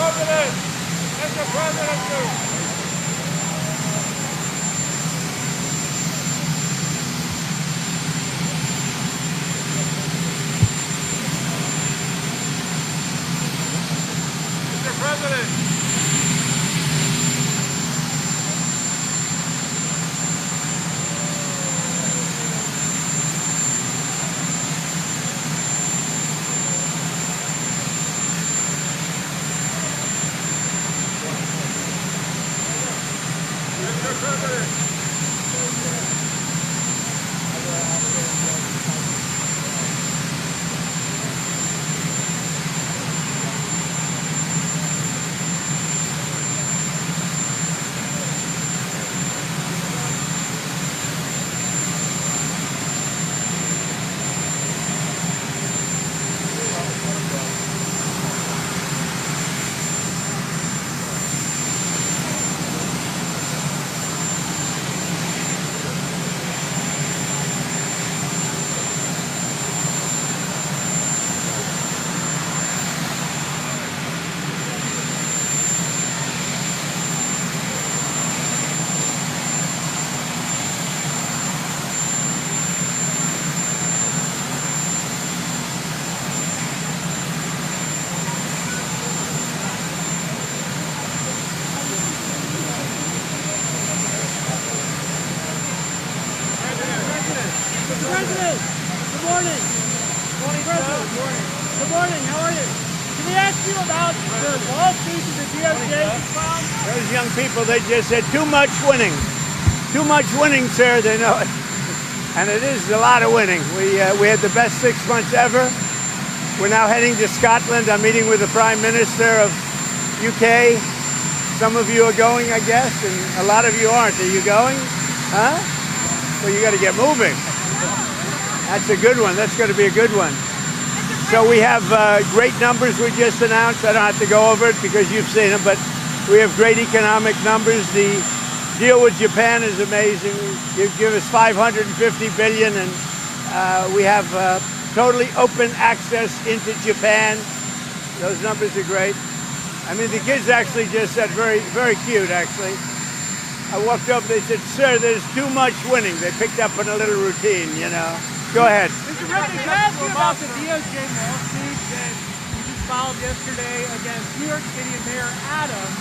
President! Mr. President! Mr. President! President, good morning. Morning, President. Good morning. Good morning. How are you? Can we ask you about the lawsuits that the DOJ filed? Those young people, they just said too much winning. Too much winning, sir. They know it. And it is a lot of winning. We had the best 6 months ever. We're now heading to Scotland. I'm meeting with the Prime Minister of UK. Some of you are going, I guess, and a lot of you aren't. Are you going? Huh? Well, you got to get moving. That's a good one. That's going to be a good one. So we have great numbers we just announced. I don't have to go over it because you've seen them, but we have great economic numbers. The deal with Japan is amazing. You give us $550 billion, and we have totally open access into Japan. Those numbers are great. I mean, the kids actually just said, very, very cute, actually. I walked up, they said, sir, there's too much winning. They picked up on a little routine, you know. Go ahead. Mr. President, can I ask you about the DOJ lawsuit that you just filed yesterday against New York City and Mayor Adams?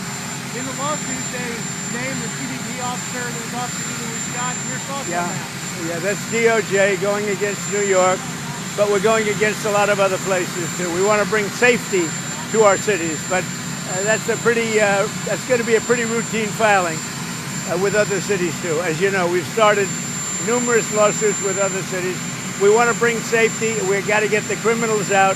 In the lawsuit, they named the CBP officer that was officer who was shot. Your thoughts on that? Yeah, that's DOJ going against New York, but we're going against a lot of other places, too. We want to bring safety to our cities, but that's going to be a pretty routine filing with other cities, too. As you know, we've started numerous lawsuits with other cities. We want to bring safety. We've got to get the criminals out,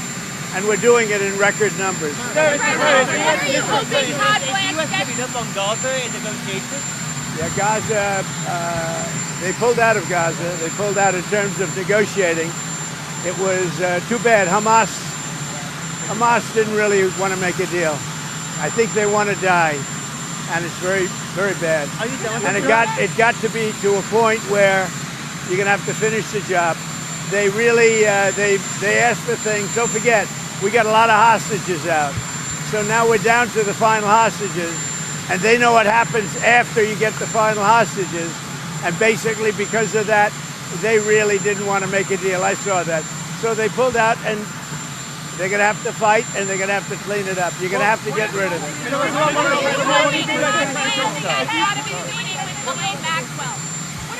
and we're doing it in record numbers. What are you hoping Todd Blanche gets? Giving up on Gaza in negotiations? Yeah, Gaza, they pulled out of Gaza. They pulled out in terms of negotiating. It was too bad. Hamas didn't really want to make a deal. I think they want to die, and it's very, very bad. And it got to be to a point where you're going to have to finish the job. They really, they asked for things. Don't forget, we got a lot of hostages out. So now we're down to the final hostages, and they know what happens after you get the final hostages. And basically, because of that, they really didn't want to make a deal. I saw that. So they pulled out, and they're going to have to fight, and they're going to have to clean it up. You're going to have to get rid of it. What are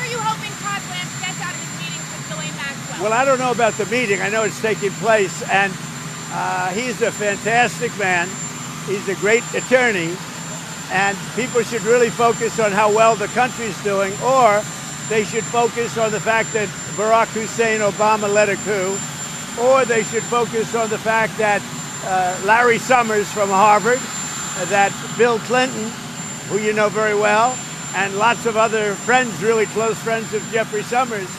you hoping Todd Blanche gets out of his meetings with Ghislaine Maxwell? Well, I don't know about the meeting. I know it's taking place, and he's a fantastic man. He's a great attorney, and people should really focus on how well the country's doing, or they should focus on the fact that Barack Hussein Obama led a coup, or they should focus on the fact that Larry Summers from Harvard, that Bill Clinton, who you know very well, and lots of other friends, really close friends of Jeffrey Summers,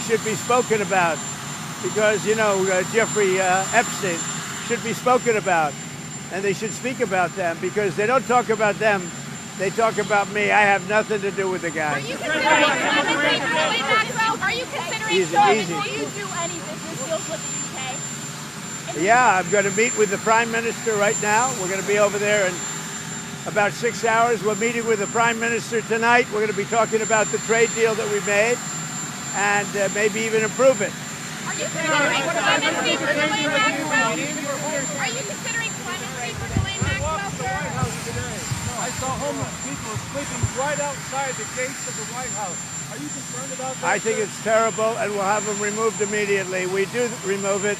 should be spoken about. Because, you know, Jeffrey Epstein should be spoken about. And they should speak about them, because they don't talk about them. They talk about me. I have nothing to do with the guy. Are you considering Are you considering Easy. do you do any business deals with the UK? In Yeah, I'm going to meet with the Prime Minister right now. We're going to be over there in about 6 hours. We're meeting with the Prime Minister tonight. We're going to be talking about the trade deal that we made and maybe even improve it. Are you considering clemency for Ghislaine Maxwell? Are you considering clemency for Ghislaine Maxwell, sir? I saw homeless people sleeping right outside the gates of the White House. Are you concerned about that? I think it's terrible, and we'll have them removed immediately. We do remove it.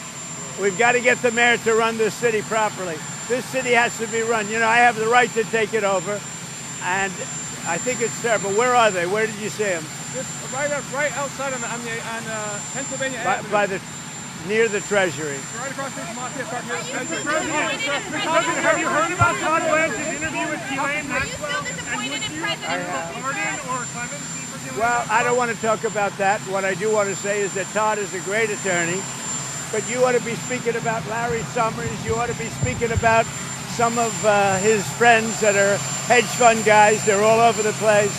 We've got to get the mayor to run this city properly. This city has to be run. You know, I have the right to take it over, and I think it's terrible. Where are they? Where did you see them? Just right outside on Pennsylvania Avenue. Near the Treasury. Right across this Mafia Park near the Treasury. President, have you heard about Todd Blanche's interview with Ghislaine Are you still disappointed in President Putin? or clemency for Ghislaine? Well, I don't want to talk about that. What I do want to say is that Todd is a great attorney, but you ought to be speaking about Larry Summers. You ought to be speaking about some of his friends that are hedge fund guys. They're all over the place.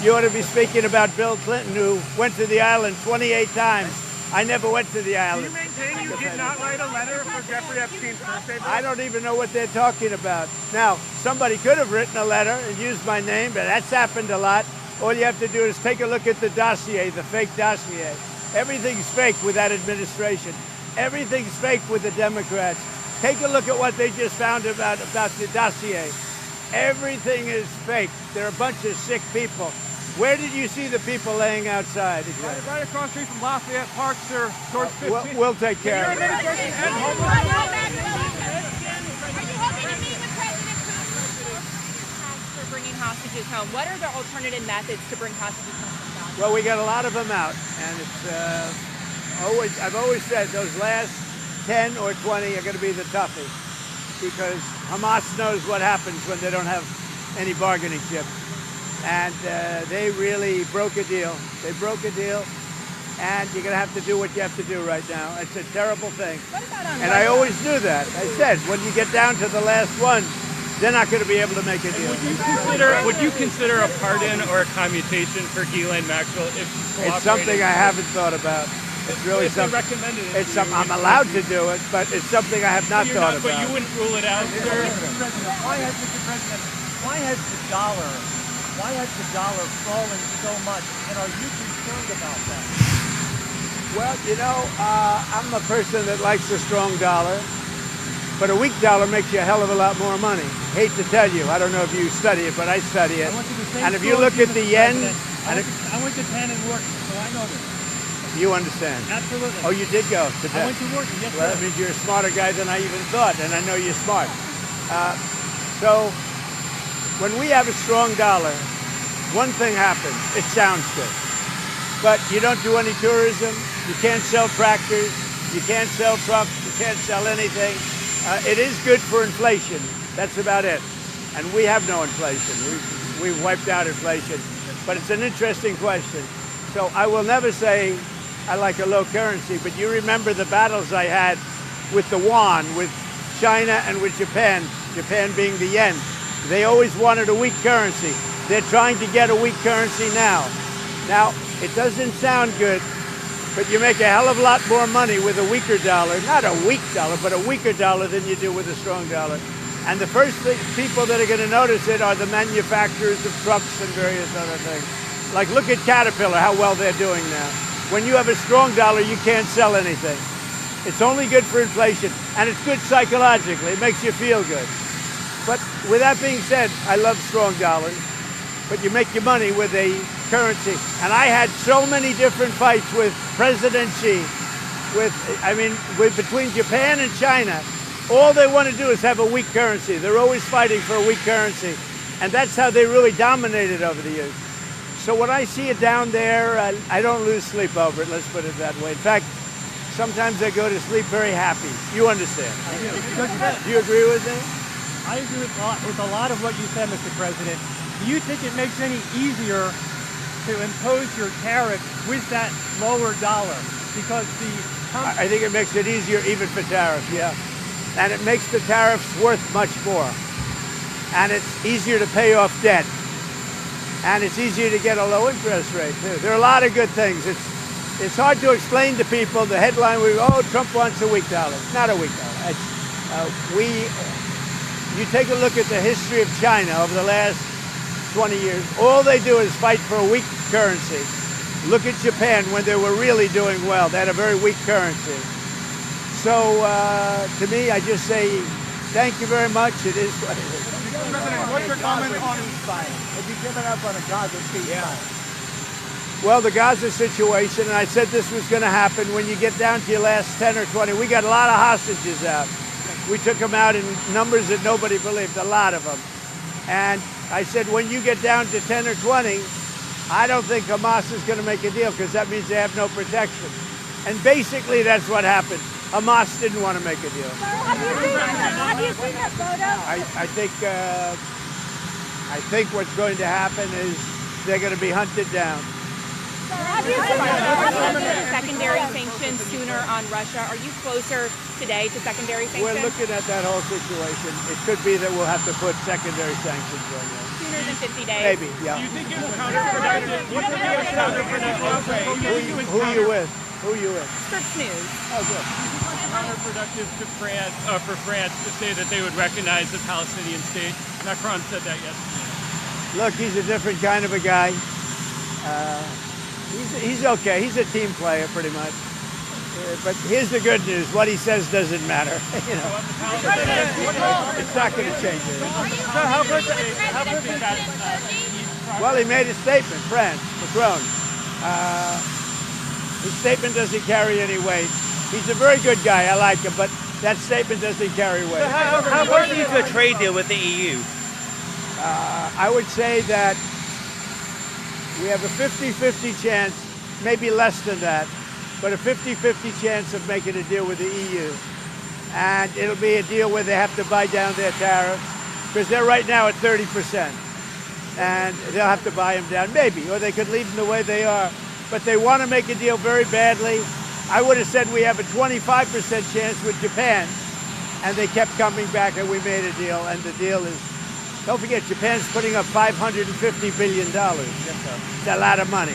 You ought to be speaking about Bill Clinton, who went to the island 28 times. I never went to the island. Do you maintain you did not write a letter for Jeffrey Epstein's birthday? I don't even know what they're talking about. Now, somebody could have written a letter and used my name, but that's happened a lot. All you have to do is take a look at the dossier, the fake dossier. Everything's fake with that administration. Everything's fake with the Democrats. Take a look at what they just found about the dossier. Everything is fake. They're a bunch of sick people. Where did you see the people laying outside? Exactly. Right across the street from Lafayette Park, sir, towards 15. We'll take care of it. Are you hoping to meet with President Putin for bringing hostages home? What are the alternative methods to bring hostages home from Gaza? Well, we got a lot of them out, and it's I've always said those last 10 or 20 are going to be the toughest because Hamas knows what happens when they don't have any bargaining chip. And they really broke a deal. They broke a deal, and you're going to have to do what you have to do right now. It's a terrible thing. And I always knew that. I said, when you get down to the last one, they're not going to be able to make a deal. Would you consider a pardon or a commutation for Ghislaine Maxwell if she's It's something I haven't thought about. It's really something. Recommended it. It's something I'm allowed to do it, but it's something I have not thought about. But you wouldn't rule it out, sir. Why has the dollar fallen so much, and are you concerned about that? Well, you know, I'm a person that likes a strong dollar, but a weak dollar makes you a hell of a lot more money. Hate to tell you, I don't know if you study it, but I study it. And if you look at the yen, I went to Penn and worked, so I know this. you understand. Absolutely. Oh, you did go to I Penn. went to work, yes, Well, sir. that means you're a smarter guy than I even thought, and I know you're smart. So when we have a strong dollar, one thing happens. It sounds good. But you don't do any tourism. You can't sell tractors. You can't sell trucks. You can't sell anything. It is good for inflation. That's about it. And we have no inflation. We've wiped out inflation. But it's an interesting question. So I will never say I like a low currency, but you remember the battles I had with the yuan, with China and with Japan, Japan being the yen. They always wanted a weak currency. They're trying to get a weak currency now. Now, it doesn't sound good, but you make a hell of a lot more money with a weaker dollar. Not a weak dollar, but a weaker dollar than you do with a strong dollar. And the first people that are going to notice it are the manufacturers of trucks and various other things. Like, look at Caterpillar, how well they're doing now. When you have a strong dollar, you can't sell anything. It's only good for inflation, and it's good psychologically. It makes you feel good. But with that being said, I love strong dollars, but you make your money with a currency. And I had so many different fights with President Xi, between Japan and China. All they want to do is have a weak currency. They're always fighting for a weak currency. And that's how they really dominated over the years. So when I see it down there, I don't lose sleep over it, let's put it that way. In fact, sometimes I go to sleep very happy. You understand? Do you agree with me? I agree with a lot of what you said, Mr. President. Do you think it makes any easier to impose your tariff with that lower dollar? Because I think it makes it easier even for tariffs, yeah. And it makes the tariffs worth much more. And it's easier to pay off debt. And it's easier to get a low interest rate, too. There are a lot of good things. It's hard to explain to people the headline, Trump wants a weak dollar. It's not a weak dollar. You take a look at the history of China over the last 20 years. All they do is fight for a weak currency. Look at Japan when they were really doing well. They had a very weak currency. So to me, I just say thank you very much. It is what it is. President, what's your comment on Have you given up on a Gaza ceasefire? Well, the Gaza situation, and I said this was going to happen when you get down to your last 10 or 20. We got a lot of hostages out. We took them out in numbers that nobody believed, a lot of them. And I said, when you get down to 10 or 20, I don't think Hamas is going to make a deal because that means they have no protection. And basically, that's what happened. Hamas didn't want to make a deal. Have you seen that photo? I think what's going to happen is they're going to be hunted down. Have you seen that? Secondary sanctions sooner on Russia. Are you closer today to secondary sanctions? We're looking at that whole situation. It could be that we'll have to put secondary sanctions on them. Sooner than 50 days? Maybe, yeah. Do you think it's counterproductive? What would be a counterproductive way? Who are you with? Who are you with? Scripps News. Oh, good. Counterproductive to France, for France to say that they would recognize the Palestinian state. Macron said that yesterday. Look, he's a different kind of a guy. He's okay. He's a team player, pretty much. But here's the good news: what he says doesn't matter. You know, it's not going to change it. Well, he made a statement. France, Macron. His statement doesn't carry any weight. He's a very good guy. I like him, but that statement doesn't carry weight. How important is a trade deal with the EU? I would say that we have a 50-50 chance, maybe less than that, but a 50-50 chance of making a deal with the EU. And it'll be a deal where they have to buy down their tariffs, because they're right now at 30%. And they'll have to buy them down, maybe, or they could leave them the way they are. But they want to make a deal very badly. I would have said we have a 25% chance with Japan, and they kept coming back and we made a deal, and the deal is, don't forget, Japan's putting up $550 billion. It's a lot of money.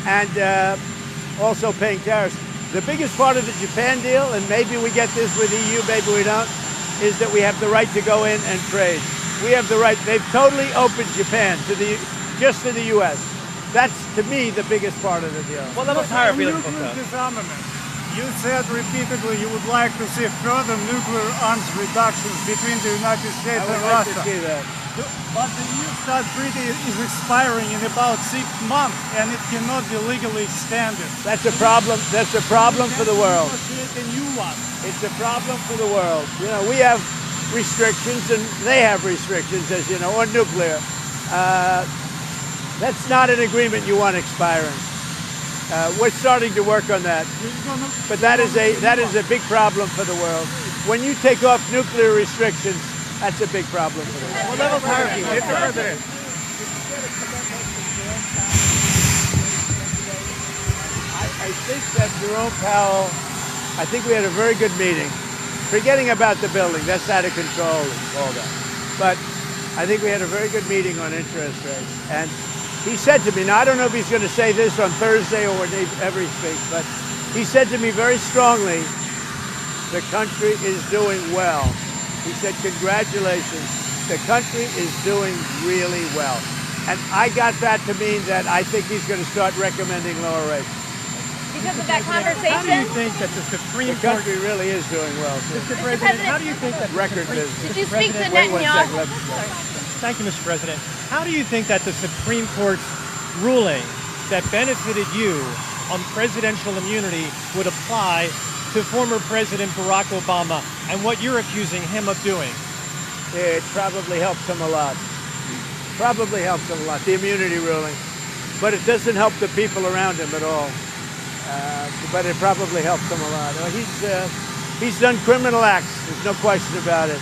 And also paying tariffs. The biggest part of the Japan deal, and maybe we get this with EU, maybe we don't, is that we have the right to go in and trade. We have the right. They've totally opened Japan to just to the U.S. That's, to me, the biggest part of the deal. What level of tariff are you looking nuclear for? disarmament. You said repeatedly you would like to see further nuclear arms reductions between the United States I would and like Russia. to see that. But the New START treaty is expiring in about 6 months, and it cannot be legally extended. That's a problem. That's a problem for the world. Create a new one. It's a problem for the world. You know, we have restrictions, and they have restrictions, as you know, on nuclear. That's not an agreement you want expiring. We're starting to work on that, but that is a big problem for the world. When you take off nuclear restrictions, that's a big problem for the world. What level of tariff are you looking for? President. I think that Jerome Powell, I think we had a very good meeting. Forgetting about the building, that's out of control and all that. But I think we had a very good meeting on interest rates. And he said to me, now I don't know if he's going to say this on Thursday or whenever he speaks, but he said to me very strongly, the country is doing well. He said, congratulations, the country is doing really well. And I got that to mean that I think he's going to start recommending lower rates. Because of that How do you conversation? think that the Supreme The Court... country really is doing well. Mr. President, how do you think that... Record business. Did you speak to Wait one second. Netanyahu? Thank you, Mr. President. How do you think that the Supreme Court's ruling that benefited you on presidential immunity would apply to former President Barack Obama and what you're accusing him of doing? It probably helps him a lot. Probably helps him a lot, the immunity ruling. But it doesn't help the people around him at all. But it probably helps him a lot. He's done criminal acts, there's no question about it.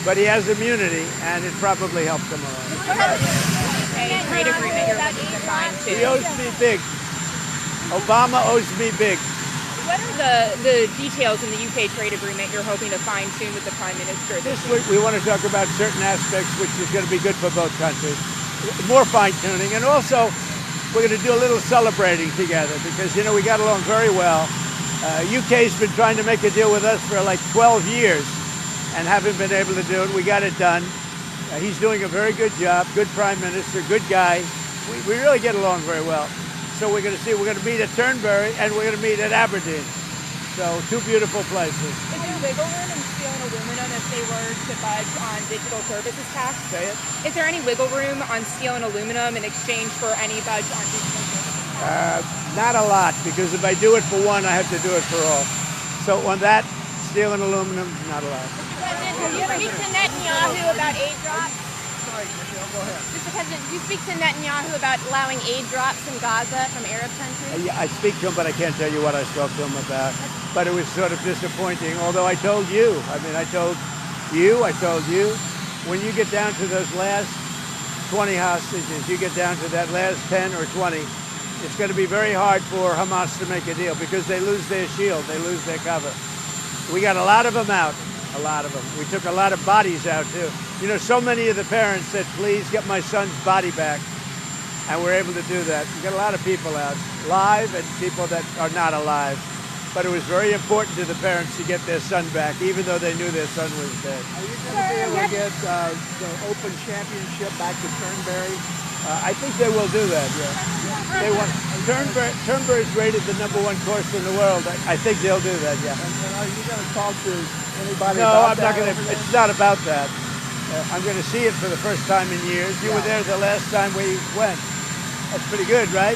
But he has immunity, and it probably helps him a lot. A trade agreement you're looking to sign too. He owes me big. Obama owes me big. What are the details in the UK trade agreement you're hoping to fine tune with the Prime Minister this This week? week we want to talk about certain aspects which is going to be good for both countries. More fine-tuning, and also we're going to do a little celebrating together because, you know, we got along very well. UK's been trying to make a deal with us for like 12 years and haven't been able to do it. We got it done. He's doing a very good job, good prime minister, good guy. We really get along very well. So we're going to see, we're going to meet at Turnberry and we're going to meet at Aberdeen. So two beautiful places. Is there wiggle room in steel and aluminum if they were to budge on digital services tax? Say it. Is there any wiggle room on steel and aluminum in exchange for any budge on digital services tax? Not a lot, because if I do it for one, I have to do it for all. So on that, steel and aluminum, not a lot. President, will you speak to Netanyahu about aid drops? Sorry, Michelle, go ahead. Mr. President, do you speak to Netanyahu about allowing aid drops from Gaza from Arab countries? Yeah, I speak to him, but I can't tell you what I spoke to him about. But it was sort of disappointing, although I told you. I told you, when you get down to those last 20 hostages, you get down to that last 10 or 20, it's going to be very hard for Hamas to make a deal because they lose their shield, they lose their cover. We got a lot of them out, a lot of them. We took a lot of bodies out too. You know, so many of the parents said, please get my son's body back. And we're able to do that. We got a lot of people out, live and people that are not alive. But it was very important to the parents to get their son back, even though they knew their son was dead. Are you going to be able to get the Open Championship back to Turnberry? I think they will do that, yeah. They want Turnberry is rated the #1 course in the world. I think they'll do that, yeah. And are you going to talk to anybody No, about I'm that? not going to. It's not about that. I'm going to see it for the first time in years. You were there the last time we went. That's pretty good, right?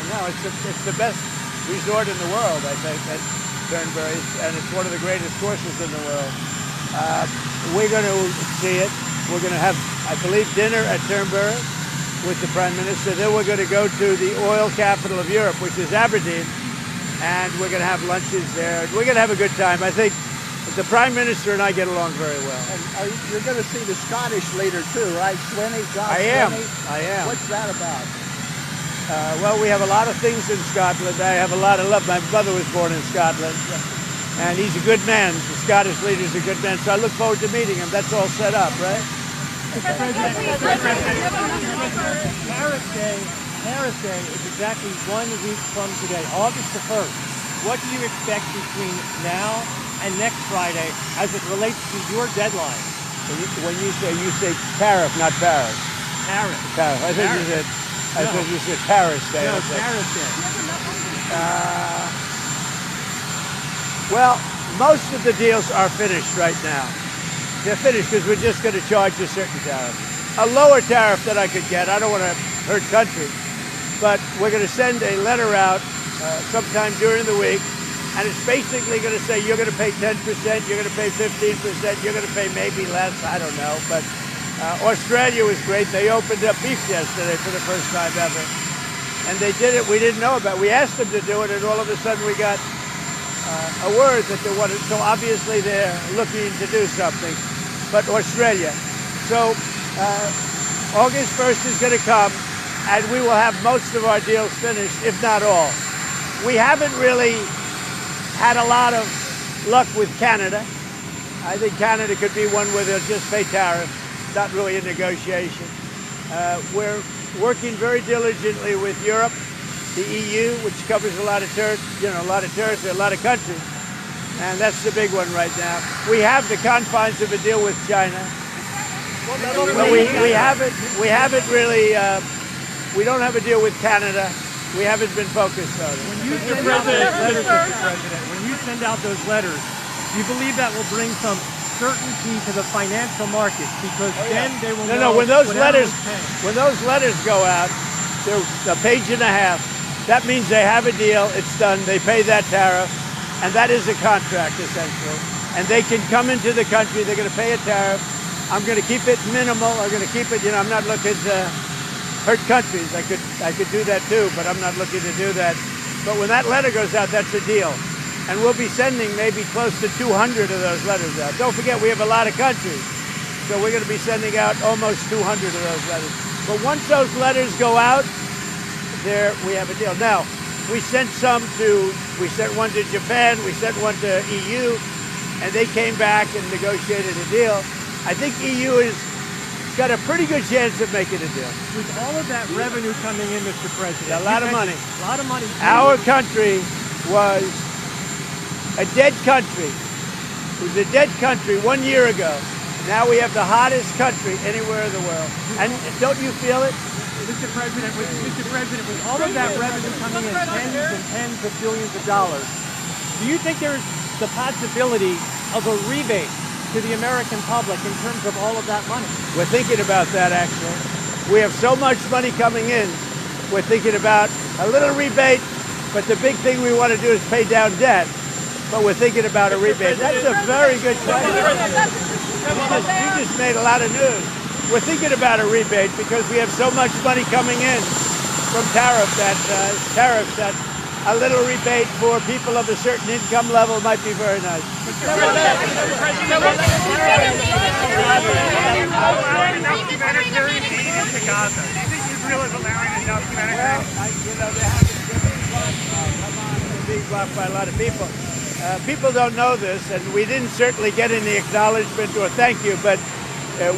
No, it's the best resort in the world, I think, at Turnberry, and it's one of the greatest courses in the world. We're going to see it. We're going to have, I believe, dinner at Turnberry with the Prime Minister. Then we're going to go to the oil capital of Europe, which is Aberdeen, and we're going to have lunches there. We're going to have a good time. I think the Prime Minister and I get along very well. And you're going to see the Scottish leader too, right? Swinney, John I am. Swinney. I am. What's that about? Well, we have a lot of things in Scotland. I have a lot of love. My brother was born in Scotland, and he's a good man. The Scottish leader's a good man, so I look forward to meeting him. That's all set up, right? Tariffs Day is exactly 1 week from today, August the 1st. What do you expect between now and next Friday as it relates to your deadline? When you say tariff, not Paris. Tariff. Tariff. I think you said Paris Day. No, Tariff Day. Well, most of the deals are finished right now. They're finished because we're just going to charge a certain tariff. A lower tariff that I could get. I don't want to hurt countries. But we're going to send a letter out sometime during the week. And it's basically going to say you're going to pay 10%, you're going to pay 15%, you're going to pay maybe less. I don't know. But Australia was great. They opened up beef yesterday for the first time ever. And they did it. We didn't know about it. We asked them to do it, and all of a sudden we got a word that they wanted. So obviously they're looking to do something. But Australia. So August 1st is going to come, and we will have most of our deals finished, if not all. We haven't really had a lot of luck with Canada. I think Canada could be one where they'll just pay tariffs, not really a negotiation. We're working very diligently with Europe, the EU, which covers a lot of territory, a lot of countries, and that's the big one right now. We have the confines of a deal with China, but we haven't really. We don't have a deal with Canada. We haven't been focused on it. When you send out those letters, Mr. President, when you send out those letters, do you believe that will bring some certainty to the financial markets? Because then they will know. No. When those letters go out, they're a page and a half. That means they have a deal. It's done. They pay that tariff, and that is a contract essentially. And they can come into the country. They're going to pay a tariff. I'm going to keep it minimal. I'm going to keep it. I'm not looking to hurt countries. I could do that too, but I'm not looking to do that. But when that letter goes out, that's a deal. And we'll be sending maybe close to 200 of those letters out. Don't forget, we have a lot of countries. So we're going to be sending out almost 200 of those letters. But once those letters go out, there we have a deal. Now, we sent one to Japan, we sent one to EU, and they came back and negotiated a deal. I think EU is got a pretty good chance of making a deal. With all of that revenue coming in, Mr. President, A lot of money. A lot of money. Our country was a dead country. It was a dead country 1 year ago. Now we have the hottest country anywhere in the world. And don't you feel it? Mr. President, with all of that revenue coming in, tens and tens of billions of dollars, do you think there's the possibility of a rebate to the American public in terms of all of that money? We're thinking about that, actually. We have so much money coming in. We're thinking about a little rebate, but the big thing we want to do is pay down debt. But we're thinking about a rebate. That's a very good question. You just made a lot of news. We're thinking about a rebate because we have so much money coming in from tariffs that a little rebate for people of a certain income level might be very nice. Humanitarian aid into Gaza. Do you think Israel is allowing enough humanitarian aid? They're being blocked by a lot of people. People don't know this, and we didn't certainly get any acknowledgement or thank you, but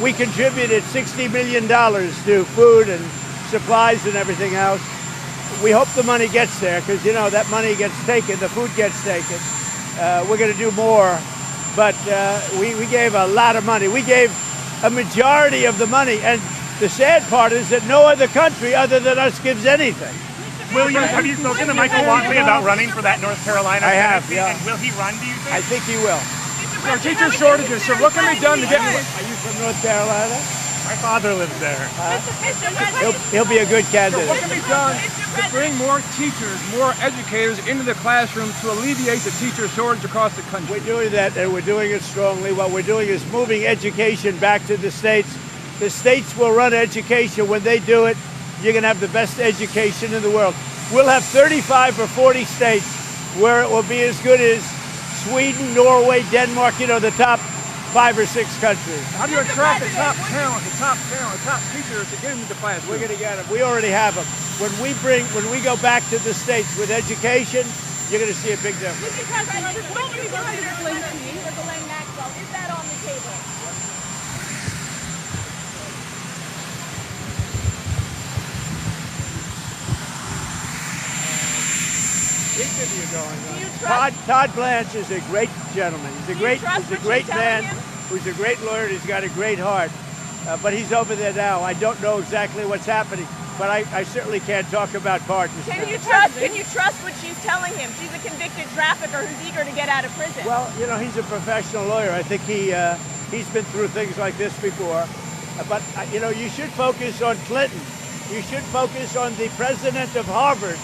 we contributed $60 million to food and supplies and everything else. We hope the money gets there because, you know, that money gets taken, the food gets taken. We're going to do more, but we gave a lot of money. We gave a majority of the money, and the sad part is that no other country other than us gives anything. Have you spoken to Michael Walkley about running for that North Carolina? I have, yeah. And will he run, do you think? I think he will. So teacher shortages, so what can be done to get... Are you from North Carolina? My father lives there. He'll be a good candidate. What can be done to bring more teachers, more educators into the classroom to alleviate the teacher shortage across the country? We're doing that, and we're doing it strongly. What we're doing is moving education back to the states. The states will run education. When they do it, you're going to have the best education in the world. We'll have 35 or 40 states where it will be as good as Sweden, Norway, Denmark, you know, the top 5 or 6 countries. How do you attract the top talent, the top teachers to get into the class? We're going to get them. We already have them. When we go back to the states with education, you're going to see a big difference. Mr. President, there's going to be for Ghislaine Maxwell. Is that on the table? Interview going on. Todd Blanche is a great gentleman. He's a great man who's a great lawyer. He's got a great heart. But he's over there now. I don't know exactly what's happening, but I certainly can't talk about pardons. Can you trust what she's telling him? She's a convicted trafficker who's eager to get out of prison. Well, you know, he's a professional lawyer. I think he's been through things like this before. But you know, you should focus on Clinton. You should focus on the president of Harvard,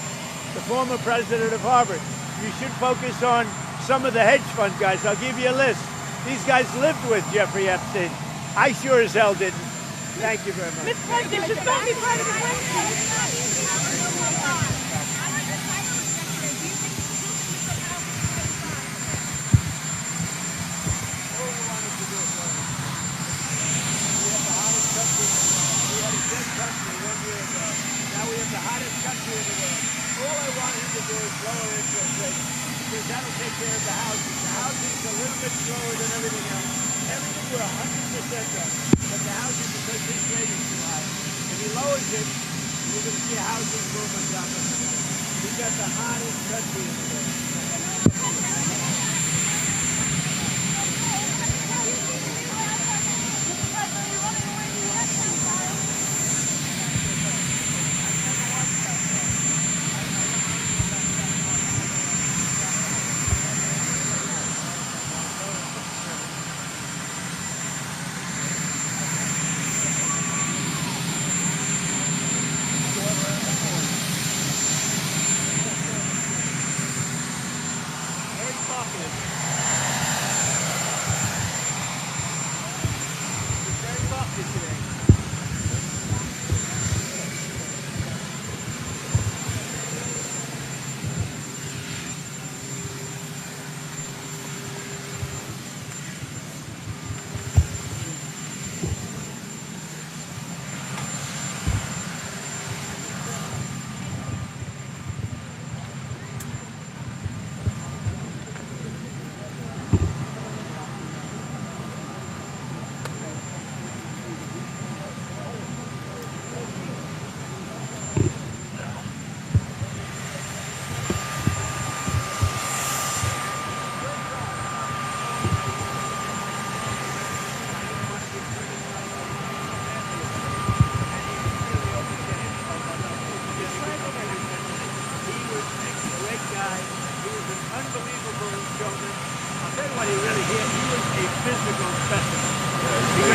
the former president of Harvard. You should focus on some of the hedge fund guys. I'll give you a list. These guys lived with Jeffrey Epstein. I sure as hell didn't. Thank you very much. Mr. President, should not be part of the question. Now we have the hottest country in the world. All I want him to do is lower interest rates because that'll take care of the housing. The housing's a little bit slower than everything else. Everything we're 100% on, but the housing because this rate is too high. If he lowers it, we're going to see a housing boom on top of it. We've got the hottest country in the world.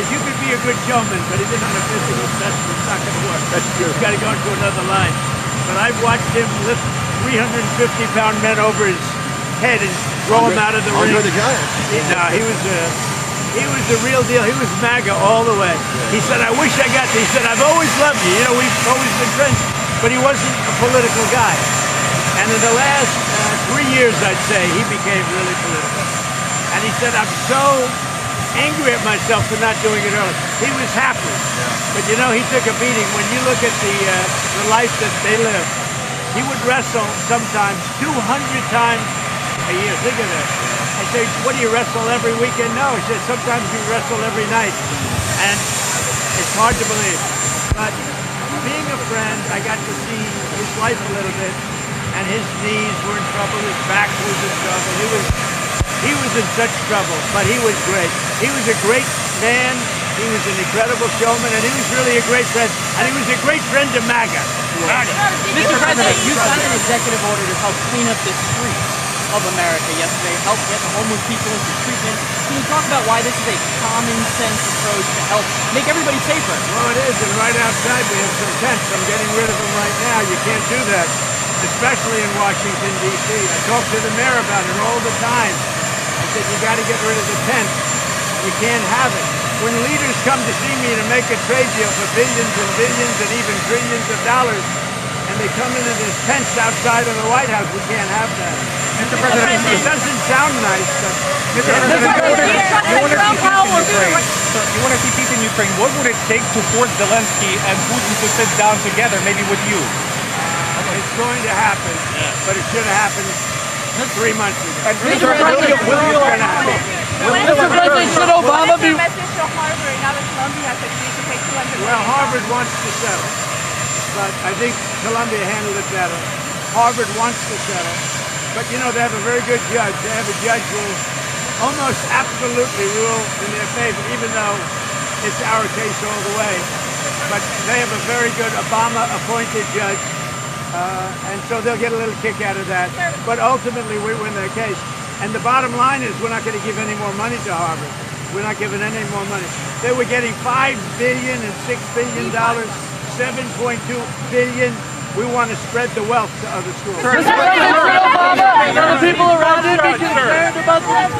says, you could be a good showman, but even on a physical, that's not going to work. That's true. He's got to go into another line. But I've watched him lift 350-pound men over his head and throw him out of the ring. Andre the Giant. No, he was the real deal. He was MAGA all the way. He said, I wish I got this. He said, I've always loved you. You know, we've always been friends. But he wasn't a political guy. And in the last 3 years, I'd say, he became really political. And he said, I'm so angry at myself for not doing it earlier. He was happy. But you know, he took a beating. When you look at the life that they live, he would wrestle sometimes 200 times a year. Think of that. I say, what do you wrestle every weekend? No, he said, sometimes you wrestle every night. And it's hard to believe. But being a friend, I got to see his life a little bit. And his knees were in trouble, his back was in trouble. He was in such trouble, but he was great. He was a great man. He was an incredible showman, and he was really a great friend. And he was a great friend to MAGA. Mr. President, you signed an executive order to help clean up the streets of America yesterday, help get the homeless people into treatment. Can you talk about why this is a common sense approach to help make everybody safer? Well, it is, and right outside we have some tents. I'm getting rid of them right now. You can't do that, especially in Washington, D.C. I talk to the mayor about it all the time. I said, you got to get rid of the tents. You can't have it. When leaders come to see me to make a trade deal for billions and billions and even trillions of dollars, and they come into this tents outside of the White House, we can't have that. Mr. President, It doesn't sound nice, but you want to see peace in Ukraine. What would it take to force Zelensky and Putin to sit down together, maybe with you? it's going to happen, but it should have happened 3 months ago. Mr. President, Mr. President, should Obama be... message to Harvard now that Columbia has agreed to pay $200 million? Well, Harvard wants to settle, but I think Columbia handled it better. Harvard wants to settle, but you know, they have a very good judge. They have a judge who will almost absolutely rule in their favor, even though it's our case all the way. But they have a very good Obama-appointed judge, and so they'll get a little kick out of that. But ultimately, we win their case. And the bottom line is we're not going to give any more money to Harvard. We're not giving any more money. They were getting $5 billion and $6 billion, $7.2 billion. We want to spread the wealth to other schools. Mr. President, should Obama and the people around him be concerned about this?